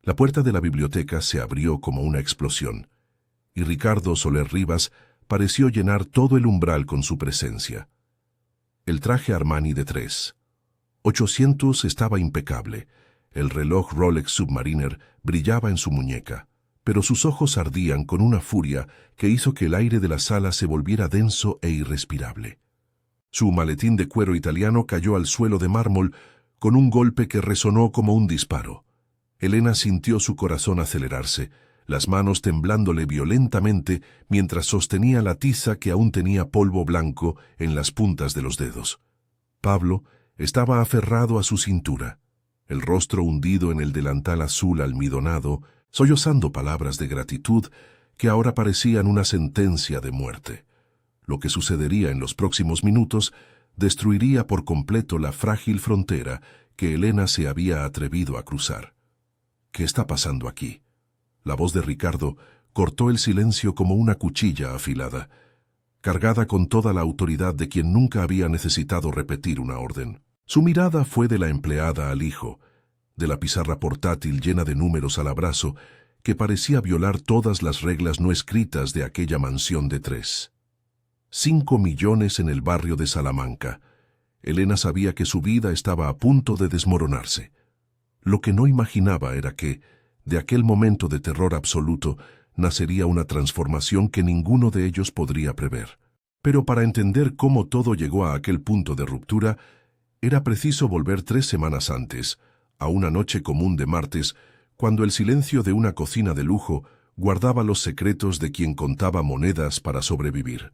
La puerta de la biblioteca se abrió como una explosión, y Ricardo Soler Rivas pareció llenar todo el umbral con su presencia. El traje Armani de 3.800 estaba impecable, el reloj Rolex Submariner brillaba en su muñeca, pero sus ojos ardían con una furia que hizo que el aire de la sala se volviera denso e irrespirable. Su maletín de cuero italiano cayó al suelo de mármol con un golpe que resonó como un disparo. Elena sintió su corazón acelerarse, las manos temblándole violentamente mientras sostenía la tiza que aún tenía polvo blanco en las puntas de los dedos. Pablo estaba aferrado a su cintura, el rostro hundido en el delantal azul almidonado, sollozando palabras de gratitud que ahora parecían una sentencia de muerte. Lo que sucedería en los próximos minutos destruiría por completo la frágil frontera que Elena se había atrevido a cruzar. ¿Qué está pasando aquí? La voz de Ricardo cortó el silencio como una cuchilla afilada, cargada con toda la autoridad de quien nunca había necesitado repetir una orden. Su mirada fue de la empleada al hijo, de la pizarra portátil llena de números al abrazo, que parecía violar todas las reglas no escritas de aquella mansión de 3.5 millones en el barrio de Salamanca. Elena sabía que su vida estaba a punto de desmoronarse. Lo que no imaginaba era que, de aquel momento de terror absoluto, nacería una transformación que ninguno de ellos podría prever. Pero para entender cómo todo llegó a aquel punto de ruptura, era preciso volver 3 semanas antes, a una noche común de martes, cuando el silencio de una cocina de lujo guardaba los secretos de quien contaba monedas para sobrevivir.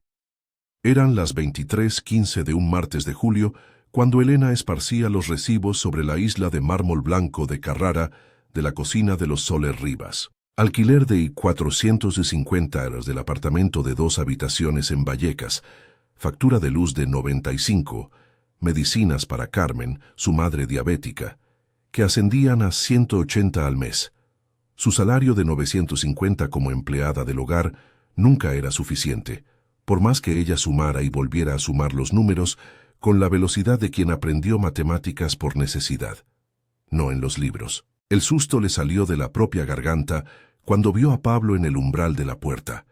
Eran las 23:15 de un martes de julio, cuando Elena esparcía los recibos sobre la isla de mármol blanco de Carrara de la cocina de los Soler Rivas. Alquiler de 450 euros del apartamento de 2 habitaciones en Vallecas, factura de luz de 95, medicinas para Carmen, su madre diabética, que ascendían a 180 al mes. Su salario de 950 como empleada del hogar nunca era suficiente, por más que ella sumara y volviera a sumar los números con la velocidad de quien aprendió matemáticas por necesidad, no en los libros. El susto le salió de la propia garganta cuando vio a Pablo en el umbral de la puerta.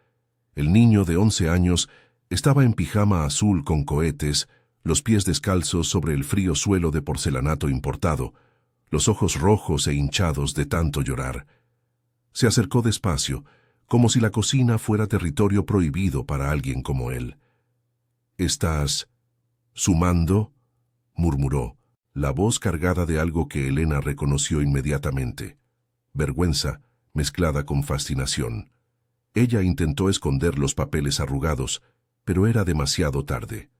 El niño de 11 años estaba en pijama azul con cohetes, los pies descalzos sobre el frío suelo de porcelanato importado, los ojos rojos e hinchados de tanto llorar. Se acercó despacio, como si la cocina fuera territorio prohibido para alguien como él. «¿Estás sumando?», murmuró, la voz cargada de algo que Elena reconoció inmediatamente. Vergüenza mezclada con fascinación. Ella intentó esconder los papeles arrugados, pero era demasiado tarde.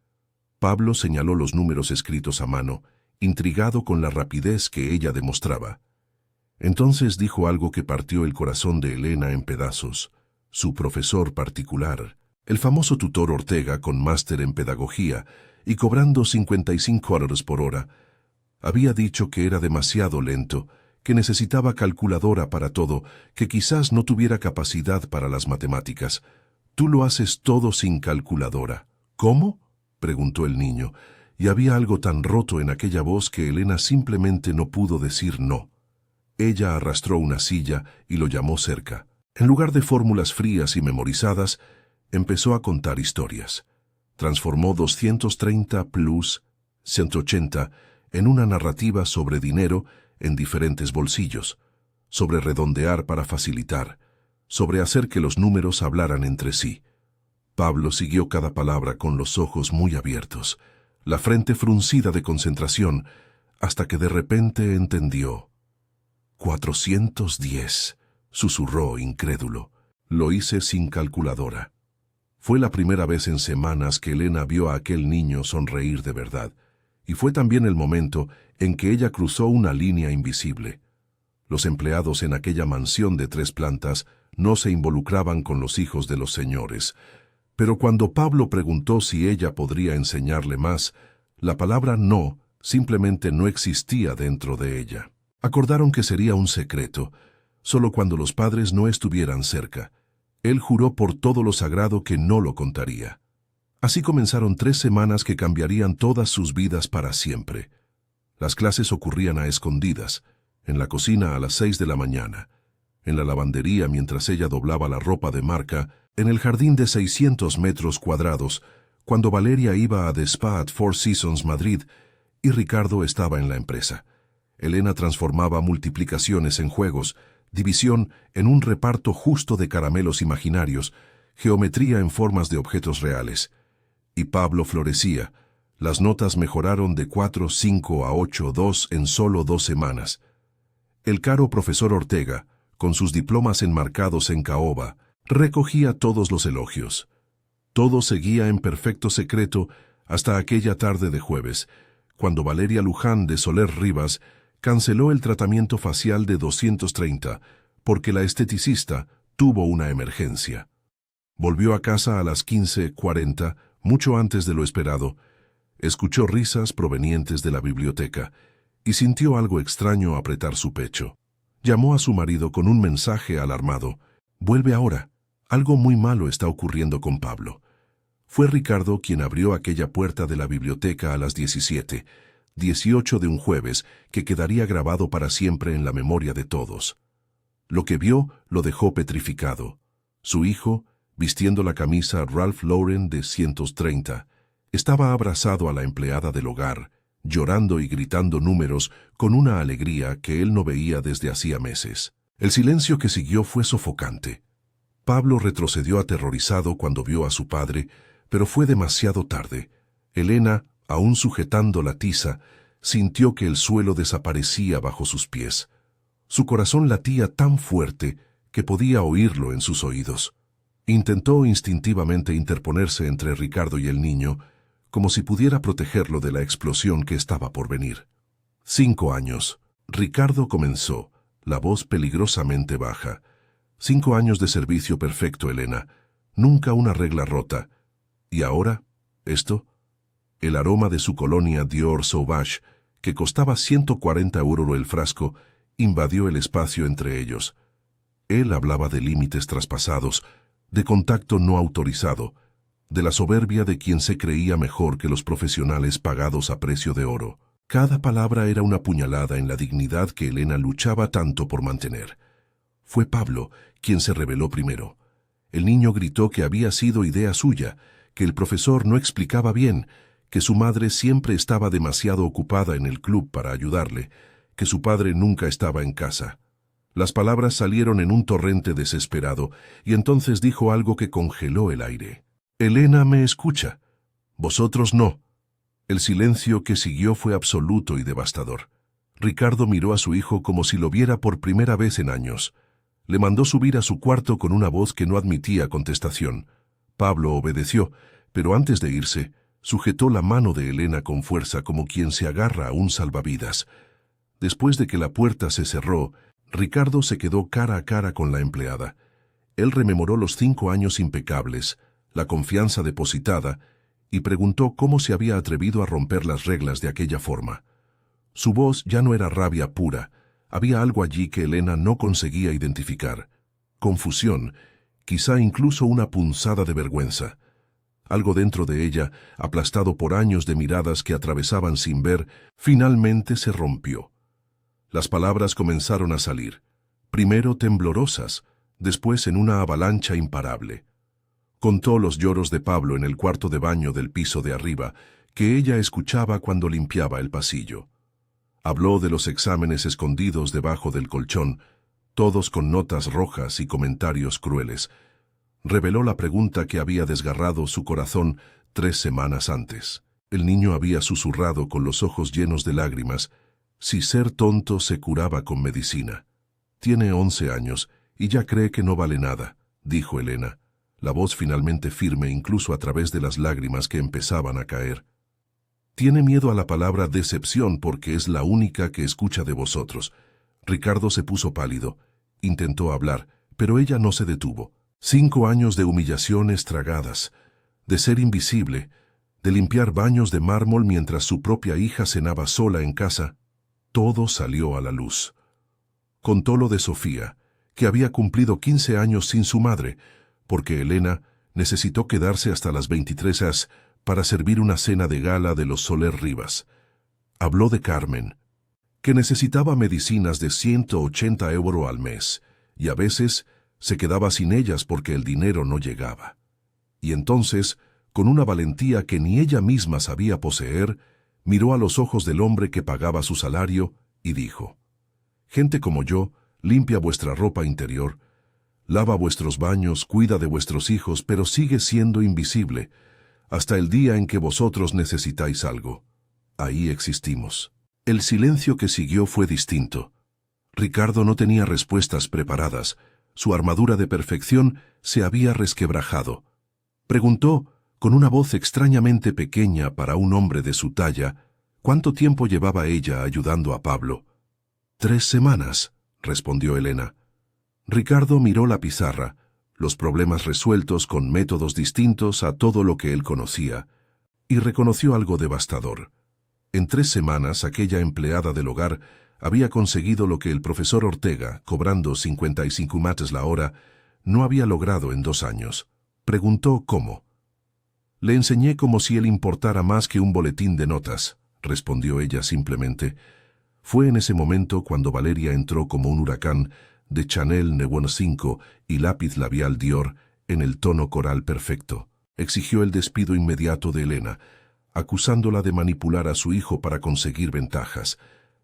Pablo señaló los números escritos a mano, intrigado con la rapidez que ella demostraba. Entonces dijo algo que partió el corazón de Elena en pedazos. Su profesor particular, el famoso tutor Ortega con máster en pedagogía y cobrando 55 euros por hora, había dicho que era demasiado lento, que necesitaba calculadora para todo, que quizás no tuviera capacidad para las matemáticas. «Tú lo haces todo sin calculadora». «¿Cómo?», preguntó el niño, y había algo tan roto en aquella voz que Elena simplemente no pudo decir no. Ella arrastró una silla y lo llamó cerca. En lugar de fórmulas frías y memorizadas, empezó a contar historias. Transformó 230 plus 180 en una narrativa sobre dinero en diferentes bolsillos, sobre redondear para facilitar, sobre hacer que los números hablaran entre sí. Pablo siguió cada palabra con los ojos muy abiertos, la frente fruncida de concentración, hasta que de repente entendió. 410, susurró incrédulo. Lo hice sin calculadora. Fue la primera vez en semanas que Elena vio a aquel niño sonreír de verdad, y fue también el momento en que ella cruzó una línea invisible. Los empleados en aquella mansión de 3 plantas no se involucraban con los hijos de los señores, pero cuando Pablo preguntó si ella podría enseñarle más, la palabra no simplemente no existía dentro de ella. Acordaron que sería un secreto, solo cuando los padres no estuvieran cerca. Él juró por todo lo sagrado que no lo contaría. Así comenzaron 3 semanas que cambiarían todas sus vidas para siempre. Las clases ocurrían a escondidas, en la cocina a las 6 de la mañana. en la lavandería mientras ella doblaba la ropa de marca, en el jardín de 600 metros cuadrados, cuando Valeria iba a The Spa at Four Seasons Madrid y Ricardo estaba en la empresa. Elena transformaba multiplicaciones en juegos, división en un reparto justo de caramelos imaginarios, geometría en formas de objetos reales. Y Pablo florecía. Las notas mejoraron de 4, 5 a 8, 2 en solo 2 semanas. El caro profesor Ortega, con sus diplomas enmarcados en caoba, recogía todos los elogios. Todo seguía en perfecto secreto hasta aquella tarde de jueves, cuando Valeria Luján de Soler Rivas canceló el tratamiento facial de 230 porque la esteticista tuvo una emergencia. Volvió a casa a las 15:40, mucho antes de lo esperado. Escuchó risas provenientes de la biblioteca y sintió algo extraño apretar su pecho. Llamó a su marido con un mensaje alarmado. «Vuelve ahora. Algo muy malo está ocurriendo con Pablo». Fue Ricardo quien abrió aquella puerta de la biblioteca a las 17:18 de un jueves que quedaría grabado para siempre en la memoria de todos. Lo que vio lo dejó petrificado. Su hijo, vistiendo la camisa Ralph Lauren de 130, estaba abrazado a la empleada del hogar, llorando y gritando números con una alegría que él no veía desde hacía meses. El silencio que siguió fue sofocante. Pablo retrocedió aterrorizado cuando vio a su padre, pero fue demasiado tarde. Elena, aún sujetando la tiza, sintió que el suelo desaparecía bajo sus pies. Su corazón latía tan fuerte que podía oírlo en sus oídos. Intentó instintivamente interponerse entre Ricardo y el niño, como si pudiera protegerlo de la explosión que estaba por venir. 5 años. Ricardo comenzó, la voz peligrosamente baja. 5 años de servicio perfecto, Elena. Nunca una regla rota. ¿Y ahora? ¿Esto? El aroma de su colonia Dior Sauvage, que costaba 140 euros el frasco, invadió el espacio entre ellos. Él hablaba de límites traspasados, de contacto no autorizado, de la soberbia de quien se creía mejor que los profesionales pagados a precio de oro. Cada palabra era una puñalada en la dignidad que Elena luchaba tanto por mantener. Fue Pablo quien se rebeló primero. El niño gritó que había sido idea suya, que el profesor no explicaba bien, que su madre siempre estaba demasiado ocupada en el club para ayudarle, que su padre nunca estaba en casa. Las palabras salieron en un torrente desesperado, y entonces dijo algo que congeló el aire. «Elena me escucha. Vosotros no». El silencio que siguió fue absoluto y devastador. Ricardo miró a su hijo como si lo viera por primera vez en años. Le mandó subir a su cuarto con una voz que no admitía contestación. Pablo obedeció, pero antes de irse, sujetó la mano de Elena con fuerza como quien se agarra a un salvavidas. Después de que la puerta se cerró, Ricardo se quedó cara a cara con la empleada. Él rememoró los 5 años impecables, la confianza depositada, y preguntó cómo se había atrevido a romper las reglas de aquella forma. Su voz ya no era rabia pura, había algo allí que Elena no conseguía identificar. Confusión, quizá incluso una punzada de vergüenza. Algo dentro de ella, aplastado por años de miradas que atravesaban sin ver, finalmente se rompió. Las palabras comenzaron a salir, primero temblorosas, después en una avalancha imparable. Contó los lloros de Pablo en el cuarto de baño del piso de arriba, que ella escuchaba cuando limpiaba el pasillo. Habló de los exámenes escondidos debajo del colchón, todos con notas rojas y comentarios crueles. Reveló la pregunta que había desgarrado su corazón 3 semanas antes. El niño había susurrado con los ojos llenos de lágrimas, si ser tonto se curaba con medicina. Tiene 11 años y ya cree que no vale nada, dijo Elena, la voz finalmente firme incluso a través de las lágrimas que empezaban a caer. Tiene miedo a la palabra decepción porque es la única que escucha de vosotros. Ricardo se puso pálido. Intentó hablar, pero ella no se detuvo. 5 años de humillaciones tragadas, de ser invisible, de limpiar baños de mármol mientras su propia hija cenaba sola en casa. Todo salió a la luz. Contó lo de Sofía, que había cumplido 15 años sin su madre, porque Elena necesitó quedarse hasta las 23 horas para servir una cena de gala de los Soler Rivas. Habló de Carmen, que necesitaba medicinas de 180 euros al mes, y a veces se quedaba sin ellas porque el dinero no llegaba. Y entonces, con una valentía que ni ella misma sabía poseer, miró a los ojos del hombre que pagaba su salario y dijo: «Gente como yo limpia vuestra ropa interior, lava vuestros baños, cuida de vuestros hijos, pero sigue siendo invisible, hasta el día en que vosotros necesitáis algo. Ahí existimos». El silencio que siguió fue distinto. Ricardo no tenía respuestas preparadas. Su armadura de perfección se había resquebrajado. Preguntó, con una voz extrañamente pequeña para un hombre de su talla, cuánto tiempo llevaba ella ayudando a Pablo. 3 semanas, respondió Elena. Ricardo miró la pizarra, los problemas resueltos con métodos distintos a todo lo que él conocía, y reconoció algo devastador. En 3 semanas, aquella empleada del hogar había conseguido lo que el profesor Ortega, cobrando 55 mates la hora, no había logrado en 2 años. Preguntó cómo. «Le enseñé como si él importara más que un boletín de notas», respondió ella simplemente. Fue en ese momento cuando Valeria entró como un huracán de Chanel No. 5 y lápiz labial Dior en el tono coral perfecto. Exigió el despido inmediato de Elena, acusándola de manipular a su hijo para conseguir ventajas.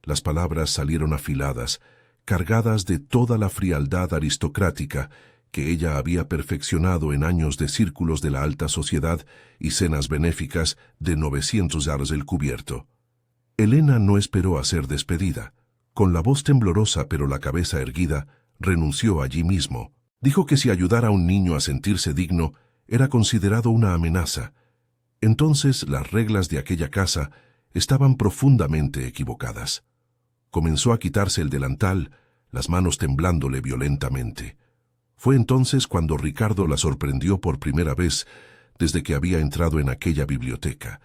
Las palabras salieron afiladas, cargadas de toda la frialdad aristocrática que ella había perfeccionado en años de círculos de la alta sociedad y cenas benéficas de 900 yardas del cubierto. Elena no esperó a ser despedida. Con la voz temblorosa pero la cabeza erguida, renunció allí mismo. Dijo que si ayudara a un niño a sentirse digno era considerado una amenaza. Entonces las reglas de aquella casa estaban profundamente equivocadas. Comenzó a quitarse el delantal, las manos temblándole violentamente. Fue entonces cuando Ricardo la sorprendió por primera vez desde que había entrado en aquella biblioteca.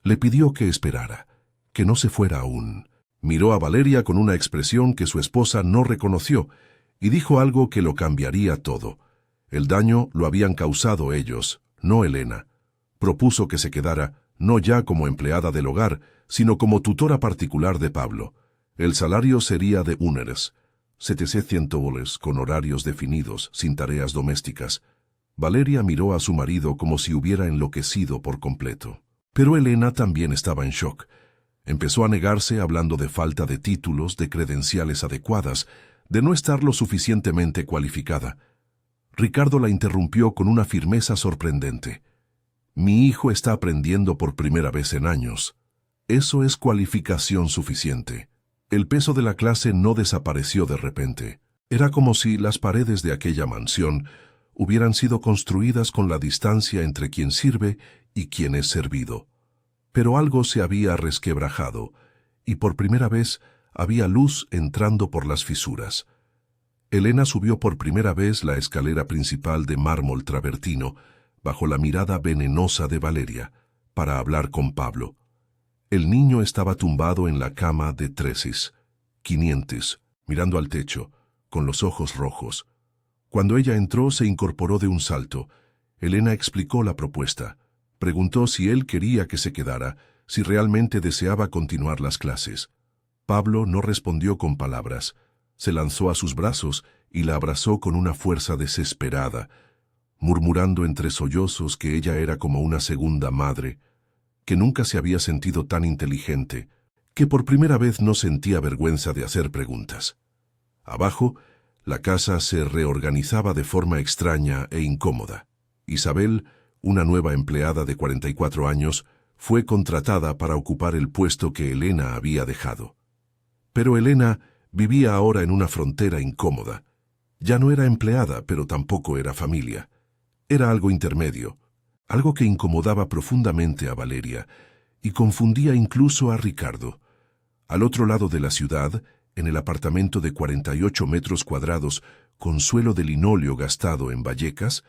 Le pidió que esperara, que no se fuera aún. Miró a Valeria con una expresión que su esposa no reconoció y dijo algo que lo cambiaría todo. El daño lo habían causado ellos, no Elena. Propuso que se quedara, no ya como empleada del hogar, sino como tutora particular de Pablo. El salario sería de UNERS, 700 boles, con horarios definidos, sin tareas domésticas. Valeria miró a su marido como si hubiera enloquecido por completo. Pero Elena también estaba en shock. Empezó a negarse hablando de falta de títulos, de credenciales adecuadas, de no estar lo suficientemente cualificada. Ricardo la interrumpió con una firmeza sorprendente. «Mi hijo está aprendiendo por primera vez en años. Eso es cualificación suficiente». El peso de la clase no desapareció de repente. Era como si las paredes de aquella mansión hubieran sido construidas con la distancia entre quien sirve y quien es servido. Pero algo se había resquebrajado, y por primera vez había luz entrando por las fisuras. Elena subió por primera vez la escalera principal de mármol travertino, bajo la mirada venenosa de Valeria, para hablar con Pablo. El niño estaba tumbado en la cama de 500, mirando al techo, con los ojos rojos. Cuando ella entró, se incorporó de un salto. Elena explicó la propuesta. Preguntó si él quería que se quedara, si realmente deseaba continuar las clases. Pablo no respondió con palabras. Se lanzó a sus brazos y la abrazó con una fuerza desesperada, murmurando entre sollozos que ella era como una segunda madre, que nunca se había sentido tan inteligente, que por primera vez no sentía vergüenza de hacer preguntas. Abajo, la casa se reorganizaba de forma extraña e incómoda. Isabel, una nueva empleada de 44 años, fue contratada para ocupar el puesto que Elena había dejado. Pero Elena vivía ahora en una frontera incómoda. Ya no era empleada, pero tampoco era familia. Era algo intermedio, algo que incomodaba profundamente a Valeria y confundía incluso a Ricardo. Al otro lado de la ciudad, en el apartamento de 48 metros cuadrados con suelo de linóleo gastado en Vallecas,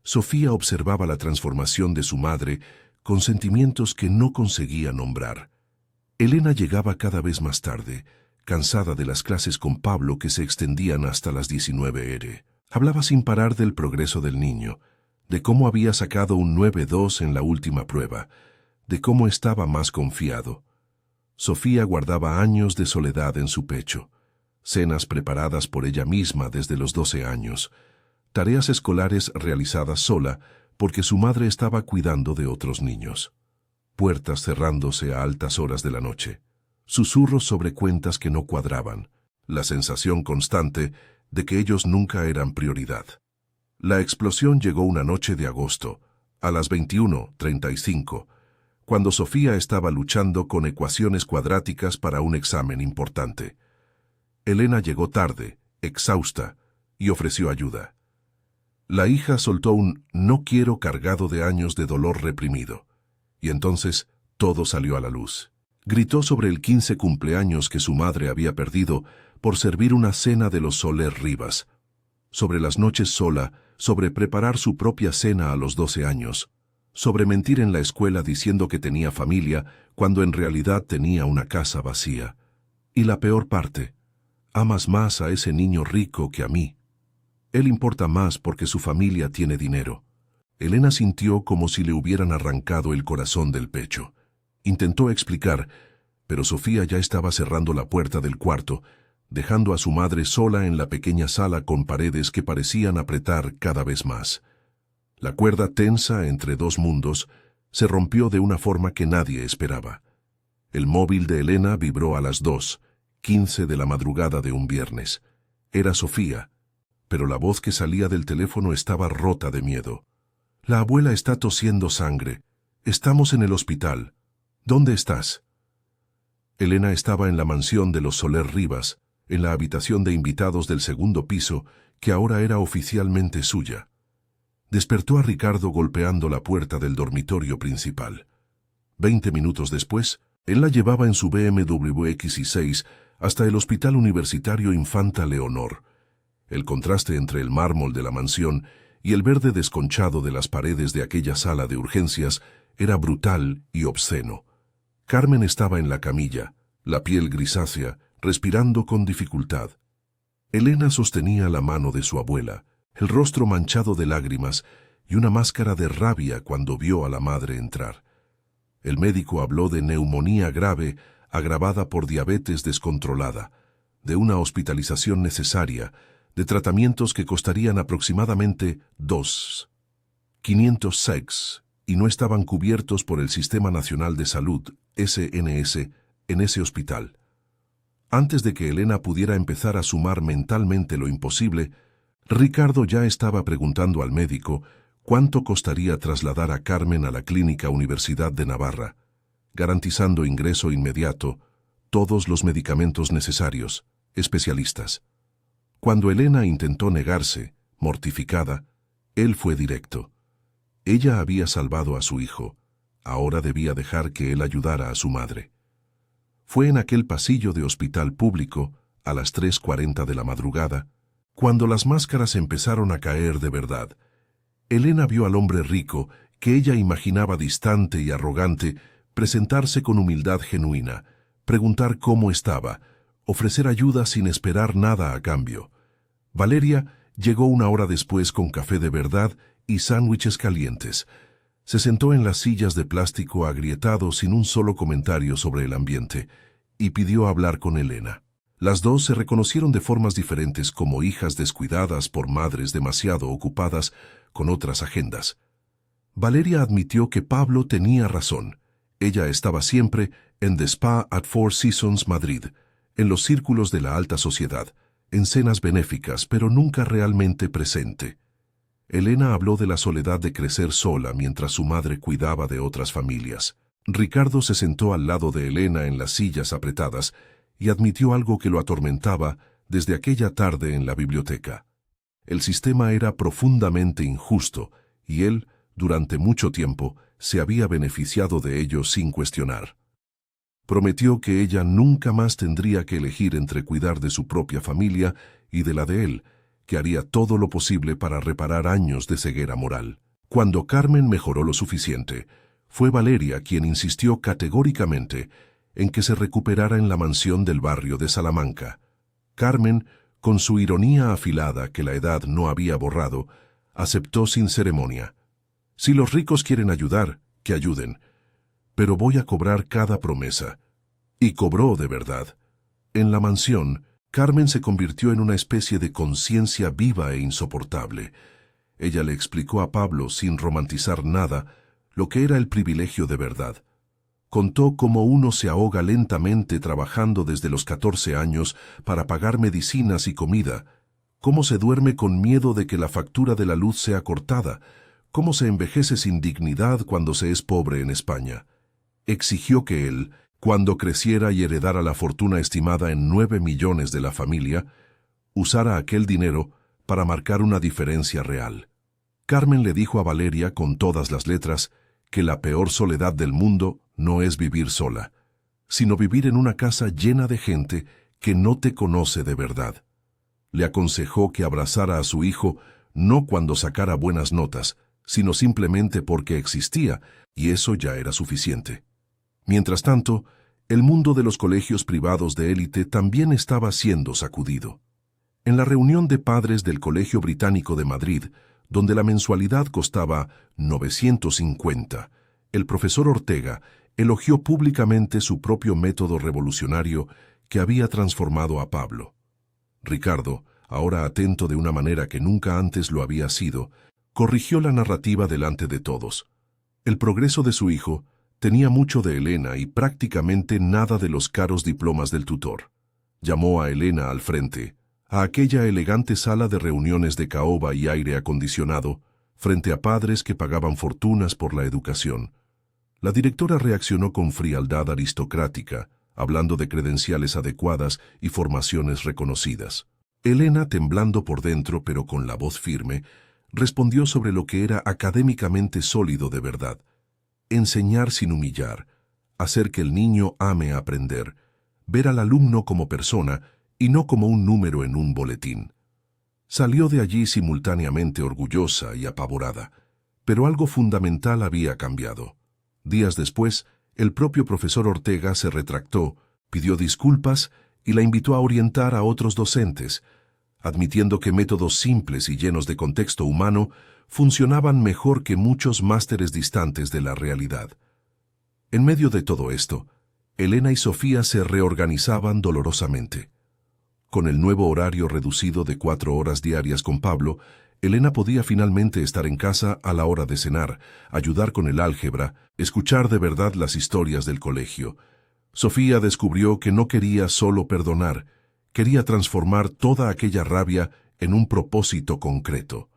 Sofía observaba la transformación de su madre con sentimientos que no conseguía nombrar. Elena llegaba cada vez más tarde, cansada de las clases con Pablo que se extendían hasta las 19 horas. Hablaba sin parar del progreso del niño, de cómo había sacado un 9.2 en la última prueba, de cómo estaba más confiado. Sofía guardaba años de soledad en su pecho. cenas preparadas por ella misma desde los 12 años, tareas escolares realizadas sola porque su madre estaba cuidando de otros niños, puertas cerrándose a altas horas de la noche, susurros sobre cuentas que no cuadraban, la sensación constante de que ellos nunca eran prioridad. La explosión llegó una noche de agosto, a las 21:35, cuando Sofía estaba luchando con ecuaciones cuadráticas para un examen importante. Elena llegó tarde, exhausta, y ofreció ayuda. La hija soltó un «no quiero» cargado de años de dolor reprimido, y entonces todo salió a la luz. Gritó sobre el 15 cumpleaños que su madre había perdido por servir una cena de los Soler Rivas, sobre las noches sola, sobre preparar su propia cena a los 12 años, sobre mentir en la escuela diciendo que tenía familia cuando en realidad tenía una casa vacía. Y la peor parte, amas más a ese niño rico que a mí. Él importa más porque su familia tiene dinero. Elena sintió como si le hubieran arrancado el corazón del pecho. Intentó explicar, pero Sofía ya estaba cerrando la puerta del cuarto, dejando a su madre sola en la pequeña sala con paredes que parecían apretar cada vez más. La cuerda tensa entre dos mundos se rompió de una forma que nadie esperaba. El móvil de Elena vibró a las 2:15 de la madrugada de un viernes. Era Sofía, pero la voz que salía del teléfono estaba rota de miedo. «La abuela está tosiendo sangre. Estamos en el hospital. ¿Dónde estás?» Elena estaba en la mansión de los Soler Rivas, en la habitación de invitados del segundo piso, que ahora era oficialmente suya. Despertó a Ricardo golpeando la puerta del dormitorio principal. 20 minutos después, él la llevaba en su BMW X6 hasta el Hospital Universitario Infanta Leonor. El contraste entre el mármol de la mansión y el verde desconchado de las paredes de aquella sala de urgencias era brutal y obsceno. Carmen estaba en la camilla, la piel grisácea, respirando con dificultad. Elena sostenía la mano de su abuela, el rostro manchado de lágrimas y una máscara de rabia cuando vio a la madre entrar. El médico habló de neumonía grave agravada por diabetes descontrolada, de una hospitalización necesaria, de tratamientos que costarían aproximadamente $506 y no estaban cubiertos por el Sistema Nacional de Salud, SNS, en ese hospital. Antes de que Elena pudiera empezar a sumar mentalmente lo imposible, Ricardo ya estaba preguntando al médico cuánto costaría trasladar a Carmen a la Clínica Universidad de Navarra, garantizando ingreso inmediato, todos los medicamentos necesarios, especialistas. Cuando Elena intentó negarse, mortificada, él fue directo. Ella había salvado a su hijo, ahora debía dejar que él ayudara a su madre. Fue en aquel pasillo de hospital público, a las 3:40 de la madrugada, cuando las máscaras empezaron a caer de verdad. Elena vio al hombre rico, que ella imaginaba distante y arrogante, presentarse con humildad genuina, preguntar cómo estaba, ofrecer ayuda sin esperar nada a cambio. Valeria llegó una hora después con café de verdad y sándwiches calientes. Se sentó en las sillas de plástico agrietado sin un solo comentario sobre el ambiente y pidió hablar con Elena. Las dos se reconocieron de formas diferentes como hijas descuidadas por madres demasiado ocupadas con otras agendas. Valeria admitió que Pablo tenía razón. Ella estaba siempre en The Spa at Four Seasons Madrid, en los círculos de la alta sociedad, en cenas benéficas, pero nunca realmente presente. Elena habló de la soledad de crecer sola mientras su madre cuidaba de otras familias. Ricardo se sentó al lado de Elena en las sillas apretadas y admitió algo que lo atormentaba desde aquella tarde en la biblioteca. El sistema era profundamente injusto y él, durante mucho tiempo, se había beneficiado de ello sin cuestionar. Prometió que ella nunca más tendría que elegir entre cuidar de su propia familia y de la de él, que haría todo lo posible para reparar años de ceguera moral. Cuando Carmen mejoró lo suficiente, fue Valeria quien insistió categóricamente en que se recuperara en la mansión del barrio de Salamanca. Carmen, con su ironía afilada que la edad no había borrado, aceptó sin ceremonia. Si los ricos quieren ayudar, que ayuden, pero voy a cobrar cada promesa. Y cobró de verdad. En la mansión, Carmen se convirtió en una especie de conciencia viva e insoportable. Ella le explicó a Pablo, sin romantizar nada, lo que era el privilegio de verdad. Contó cómo uno se ahoga lentamente trabajando desde los 14 años para pagar medicinas y comida, cómo se duerme con miedo de que la factura de la luz sea cortada, cómo se envejece sin dignidad cuando se es pobre en España. Exigió que él, cuando creciera y heredara la fortuna estimada en 9 millones de la familia, usara aquel dinero para marcar una diferencia real. Carmen le dijo a Valeria con todas las letras que la peor soledad del mundo no es vivir sola, sino vivir en una casa llena de gente que no te conoce de verdad. Le aconsejó que abrazara a su hijo no cuando sacara buenas notas, sino simplemente porque existía, y eso ya era suficiente. Mientras tanto, el mundo de los colegios privados de élite también estaba siendo sacudido. En la reunión de padres del Colegio Británico de Madrid, donde la mensualidad costaba 950, el profesor Ortega elogió públicamente su propio método revolucionario que había transformado a Pablo. Ricardo, ahora atento de una manera que nunca antes lo había sido, corrigió la narrativa delante de todos. El progreso de su hijo tenía mucho de Elena y prácticamente nada de los caros diplomas del tutor. Llamó a Elena al frente, a aquella elegante sala de reuniones de caoba y aire acondicionado, frente a padres que pagaban fortunas por la educación. La directora reaccionó con frialdad aristocrática, hablando de credenciales adecuadas y formaciones reconocidas. Elena, temblando por dentro pero con la voz firme, respondió sobre lo que era académicamente sólido de verdad. Enseñar sin humillar, hacer que el niño ame aprender, ver al alumno como persona y no como un número en un boletín. Salió de allí simultáneamente orgullosa y apavorada, pero algo fundamental había cambiado. Días después, el propio profesor Ortega se retractó, pidió disculpas y la invitó a orientar a otros docentes, admitiendo que métodos simples y llenos de contexto humano funcionaban mejor que muchos másteres distantes de la realidad. En medio de todo esto, Elena y Sofía se reorganizaban dolorosamente. Con el nuevo horario reducido de 4 horas diarias con Pablo, Elena podía finalmente estar en casa a la hora de cenar, ayudar con el álgebra, escuchar de verdad las historias del colegio. Sofía descubrió que no quería solo perdonar, quería transformar toda aquella rabia en un propósito concreto.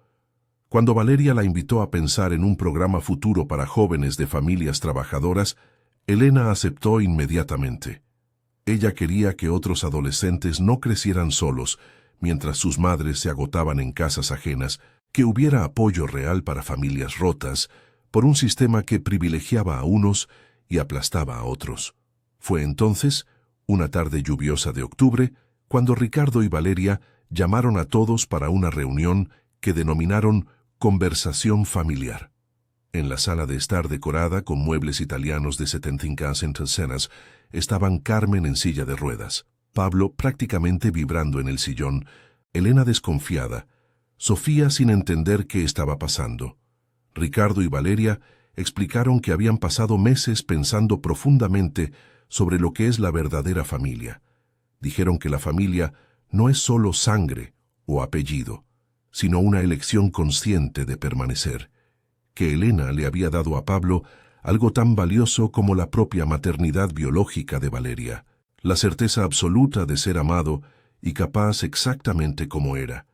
Cuando Valeria la invitó a pensar en un programa futuro para jóvenes de familias trabajadoras, Elena aceptó inmediatamente. Ella quería que otros adolescentes no crecieran solos, mientras sus madres se agotaban en casas ajenas, que hubiera apoyo real para familias rotas, por un sistema que privilegiaba a unos y aplastaba a otros. Fue entonces, una tarde lluviosa de octubre, cuando Ricardo y Valeria llamaron a todos para una reunión que denominaron Conversación Familiar. En la sala de estar decorada con muebles italianos de 75 escenas, estaban Carmen en silla de ruedas, Pablo prácticamente vibrando en el sillón, Elena desconfiada, Sofía sin entender qué estaba pasando. Ricardo y Valeria explicaron que habían pasado meses pensando profundamente sobre lo que es la verdadera familia. Dijeron que la familia no es solo sangre o apellido, sino una elección consciente de permanecer. Que Elena le había dado a Pablo algo tan valioso como la propia maternidad biológica de Valeria, la certeza absoluta de ser amado y capaz exactamente como era.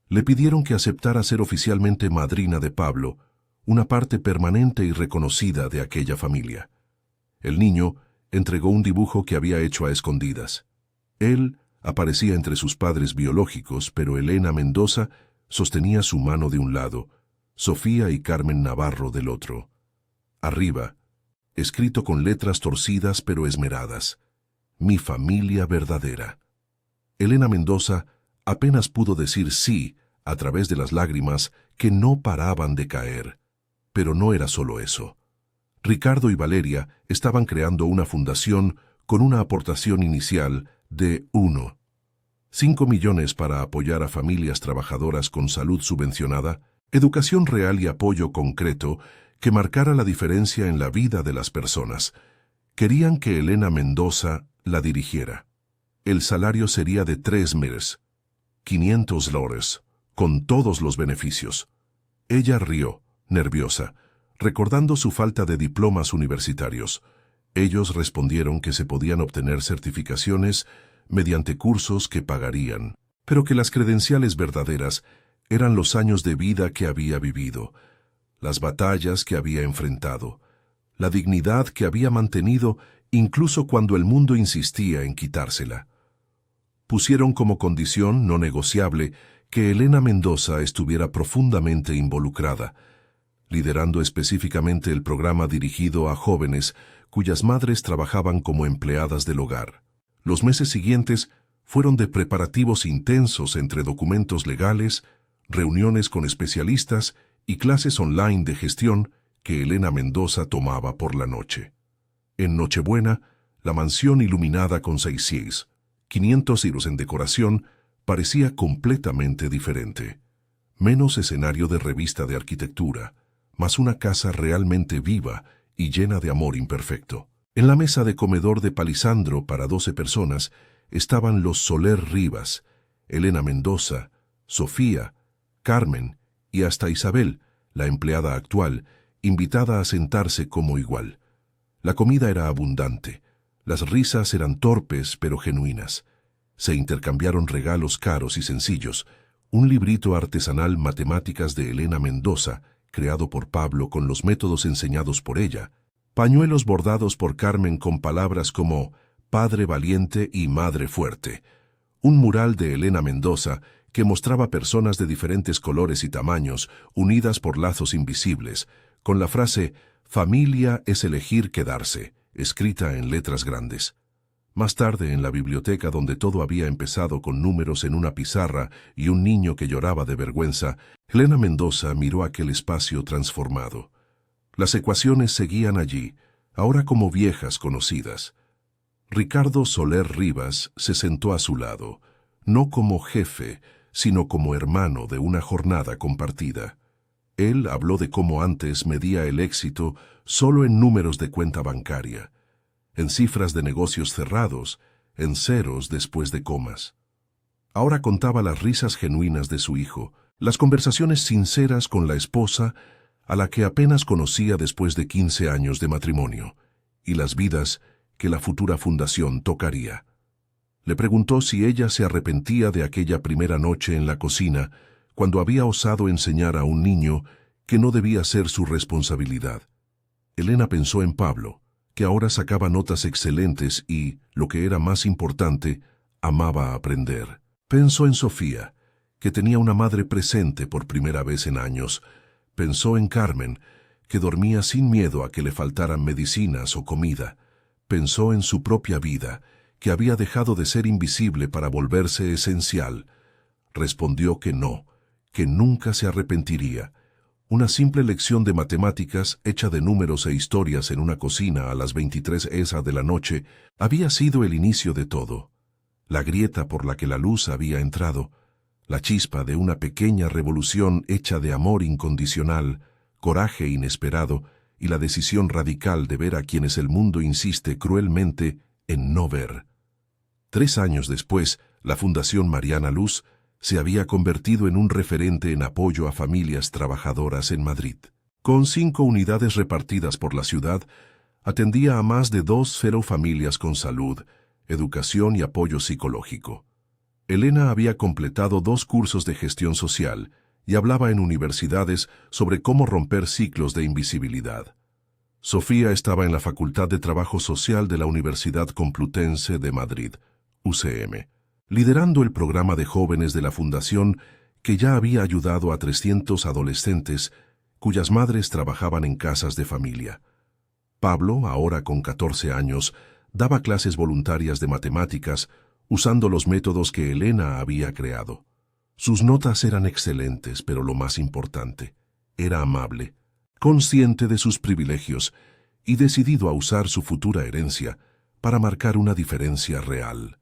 Le pidieron que aceptara ser oficialmente madrina de Pablo, una parte permanente y reconocida de aquella familia. El niño entregó un dibujo que había hecho a escondidas. Él aparecía entre sus padres biológicos, pero Elena Mendoza sostenía su mano de un lado, Sofía y Carmen Navarro del otro. Arriba, escrito con letras torcidas pero esmeradas, mi familia verdadera. Elena Mendoza apenas pudo decir sí a través de las lágrimas que no paraban de caer. Pero no era solo eso. Ricardo y Valeria estaban creando una fundación con una aportación inicial de 5 millones para apoyar a familias trabajadoras con salud subvencionada, educación real y apoyo concreto que marcara la diferencia en la vida de las personas. Querían que Elena Mendoza la dirigiera. El salario sería de 3 meses, 500 lores, con todos los beneficios. Ella rió, nerviosa, recordando su falta de diplomas universitarios. Ellos respondieron que se podían obtener certificaciones mediante cursos que pagarían, pero que las credenciales verdaderas eran los años de vida que había vivido, las batallas que había enfrentado, la dignidad que había mantenido incluso cuando el mundo insistía en quitársela. Pusieron como condición no negociable que Elena Mendoza estuviera profundamente involucrada, liderando específicamente el programa dirigido a jóvenes cuyas madres trabajaban como empleadas del hogar. Los meses siguientes fueron de preparativos intensos entre documentos legales, reuniones con especialistas y clases online de gestión que Elena Mendoza tomaba por la noche. En Nochebuena, la mansión iluminada con 500 hilos en decoración parecía completamente diferente. Menos escenario de revista de arquitectura, más una casa realmente viva y llena de amor imperfecto. En la mesa de comedor de Palisandro para 12 personas estaban los Soler Rivas, Elena Mendoza, Sofía, Carmen y hasta Isabel, la empleada actual, invitada a sentarse como igual. La comida era abundante, las risas eran torpes pero genuinas. Se intercambiaron regalos caros y sencillos, un librito artesanal Matemáticas de Elena Mendoza, creado por Pablo con los métodos enseñados por ella, pañuelos bordados por Carmen con palabras como Padre Valiente y Madre Fuerte, un mural de Elena Mendoza que mostraba personas de diferentes colores y tamaños, unidas por lazos invisibles, con la frase «Familia es elegir quedarse», escrita en letras grandes. Más tarde, en la biblioteca donde todo había empezado con números en una pizarra y un niño que lloraba de vergüenza, Elena Mendoza miró aquel espacio transformado. Las ecuaciones seguían allí, ahora como viejas conocidas. Ricardo Soler Rivas se sentó a su lado, no como jefe, sino como hermano de una jornada compartida. Él habló de cómo antes medía el éxito solo en números de cuenta bancaria, en cifras de negocios cerrados, en ceros después de comas. Ahora contaba las risas genuinas de su hijo, las conversaciones sinceras con la esposa, a la que apenas conocía después de 15 años de matrimonio, y las vidas que la futura fundación tocaría. Le preguntó si ella se arrepentía de aquella primera noche en la cocina, cuando había osado enseñar a un niño que no debía ser su responsabilidad. Elena pensó en Pablo, que ahora sacaba notas excelentes y, lo que era más importante, amaba aprender. Pensó en Sofía, que tenía una madre presente por primera vez en años. Pensó en Carmen, que dormía sin miedo a que le faltaran medicinas o comida. Pensó en su propia vida, que había dejado de ser invisible para volverse esencial. Respondió que no, que nunca se arrepentiría. Una simple lección de matemáticas hecha de números e historias en una cocina a las 23 de la noche había sido el inicio de todo. La grieta por la que la luz había entrado, la chispa de una pequeña revolución hecha de amor incondicional, coraje inesperado y la decisión radical de ver a quienes el mundo insiste cruelmente en no ver. 3 años después, la Fundación Mariana Luz se había convertido en un referente en apoyo a familias trabajadoras en Madrid. Con 5 unidades repartidas por la ciudad, atendía a más de 20 familias con salud, educación y apoyo psicológico. Elena había completado 2 cursos de gestión social y hablaba en universidades sobre cómo romper ciclos de invisibilidad. Sofía estaba en la Facultad de Trabajo Social de la Universidad Complutense de Madrid, UCM, liderando el programa de jóvenes de la Fundación que ya había ayudado a 300 adolescentes cuyas madres trabajaban en casas de familia. Pablo, ahora con 14 años, daba clases voluntarias de matemáticas usando los métodos que Elena había creado. Sus notas eran excelentes, pero lo más importante, era amable, consciente de sus privilegios y decidido a usar su futura herencia para marcar una diferencia real.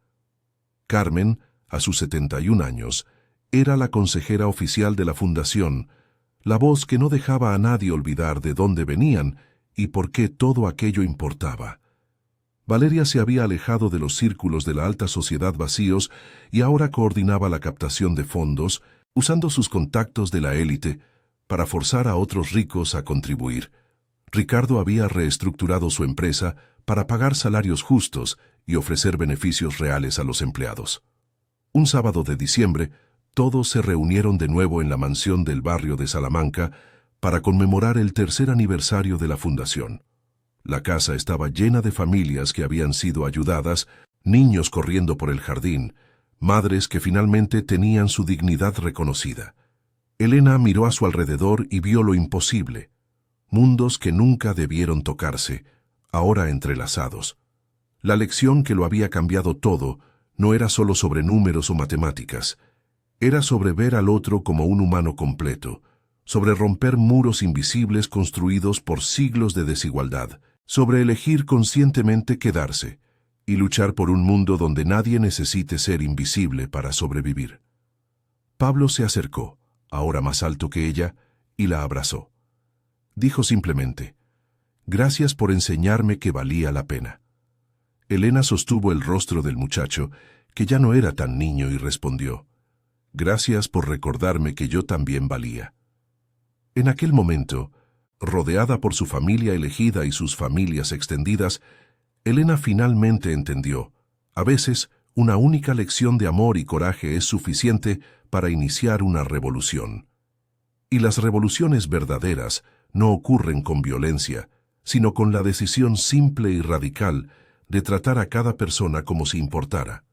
Carmen, a sus 71 años, era la consejera oficial de la Fundación, la voz que no dejaba a nadie olvidar de dónde venían y por qué todo aquello importaba. Valeria se había alejado de los círculos de la alta sociedad vacíos y ahora coordinaba la captación de fondos, usando sus contactos de la élite para forzar a otros ricos a contribuir. Ricardo había reestructurado su empresa para pagar salarios justos y ofrecer beneficios reales a los empleados. Un sábado de diciembre, todos se reunieron de nuevo en la mansión del barrio de Salamanca para conmemorar el tercer aniversario de la fundación. La casa estaba llena de familias que habían sido ayudadas, niños corriendo por el jardín, madres que finalmente tenían su dignidad reconocida. Elena miró a su alrededor y vio lo imposible. Mundos que nunca debieron tocarse, ahora entrelazados. La lección que lo había cambiado todo no era solo sobre números o matemáticas. Era sobre ver al otro como un humano completo, sobre romper muros invisibles construidos por siglos de desigualdad, sobre elegir conscientemente quedarse y luchar por un mundo donde nadie necesite ser invisible para sobrevivir. Pablo se acercó, ahora más alto que ella, y la abrazó. Dijo simplemente, «Gracias por enseñarme que valía la pena». Elena sostuvo el rostro del muchacho, que ya no era tan niño, y respondió, «Gracias por recordarme que yo también valía». En aquel momento, rodeada por su familia elegida y sus familias extendidas, Elena finalmente entendió, a veces, una única lección de amor y coraje es suficiente para iniciar una revolución. Y las revoluciones verdaderas no ocurren con violencia, sino con la decisión simple y radical de tratar a cada persona como si importara.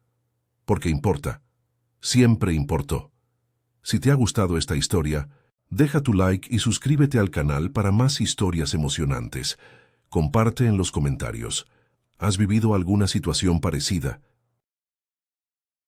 Porque importa. Siempre importó. Si te ha gustado esta historia, deja tu like y suscríbete al canal para más historias emocionantes. Comparte en los comentarios. ¿Has vivido alguna situación parecida?